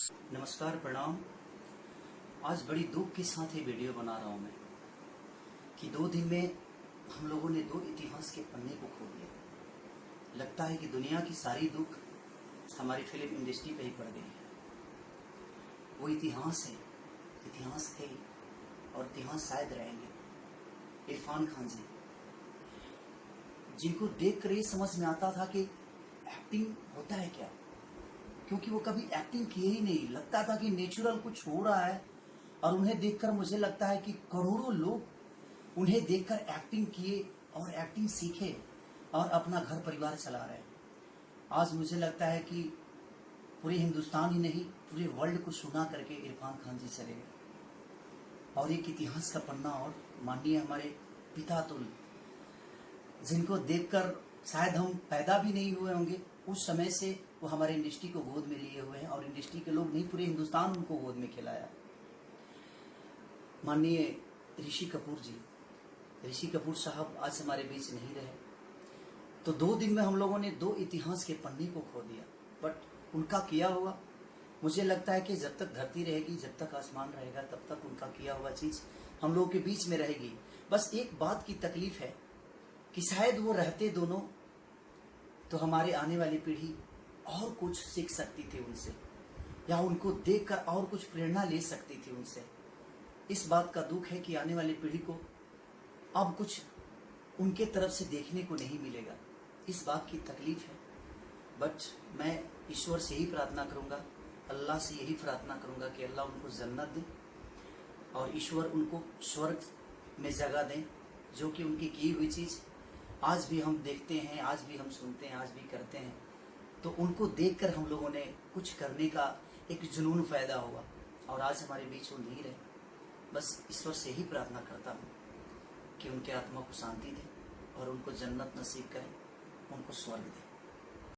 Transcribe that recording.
नमस्कार, प्रणाम। आज बड़ी दुख के साथ ये वीडियो बना रहा हूँ मैं कि 2 दिन में हम लोगों ने 2 इतिहास के पन्ने को खो दिया। लगता है कि दुनिया की सारी दुख हमारी फिल्म इंडस्ट्री पे ही पड़ गई है। वो इतिहास है, इतिहास थे और इतिहास शायद रहेंगे। इरफान खान जी, जिनको देखकर ये समझ में आता था कि एक्टिंग होता है क्या, क्योंकि वो कभी एक्टिंग किए ही नहीं। लगता था कि नेचुरल कुछ हो रहा है और उन्हें देखकर मुझे लगता है कि करोड़ों लोग उन्हें देखकर एक्टिंग किए और एक्टिंग सीखे और अपना घर परिवार चला रहे हैं। आज मुझे लगता है कि पूरे हिंदुस्तान ही नहीं, पूरे वर्ल्ड को सुना करके इरफान खान जी चले गए और एक इतिहास का पन्ना। और माननीय हमारे पिता तुल्य, जिनको देखकर शायद हम पैदा भी नहीं हुए होंगे, उस समय से वो हमारे इंडस्ट्री को गोद में लिए हुए हैं और इंडस्ट्री के लोग नहीं, पूरे हिंदुस्तान उनको गोद में खिलाया। माननीय ऋषि कपूर जी, ऋषि कपूर साहब आज हमारे बीच नहीं रहे, तो 2 दिन में हम लोगों ने 2 इतिहास के पन्ने को खो दिया। बट उनका किया हुआ, मुझे लगता है कि जब तक धरती रहेगी, जब तक आसमान रहेगा, तब तक उनका किया हुआ चीज हम लोगों के बीच में रहेगी। बस एक बात की तकलीफ है कि शायद वो रहते दोनों तो हमारे आने वाली पीढ़ी और कुछ सीख सकती थी उनसे, या उनको देखकर और कुछ प्रेरणा ले सकती थी उनसे। इस बात का दुख है कि आने वाली पीढ़ी को अब कुछ उनके तरफ से देखने को नहीं मिलेगा। इस बात की तकलीफ है। बट मैं ईश्वर से ही प्रार्थना करूंगा, अल्लाह से यही प्रार्थना करूंगा कि अल्लाह उनको जन्नत दे और ईश्वर उनको स्वर्ग में जगह दें, जो कि उनकी की हुई चीज आज भी हम देखते हैं, आज भी हम सुनते हैं, आज भी करते हैं। तो उनको देखकर हम लोगों ने कुछ करने का एक जुनून पैदा हुआ और आज हमारे बीच वो नहीं रहे। बस ईश्वर से ही प्रार्थना करता हूँ कि उनके आत्मा को शांति दे और उनको जन्नत नसीब करे, उनको स्वर्ग दे।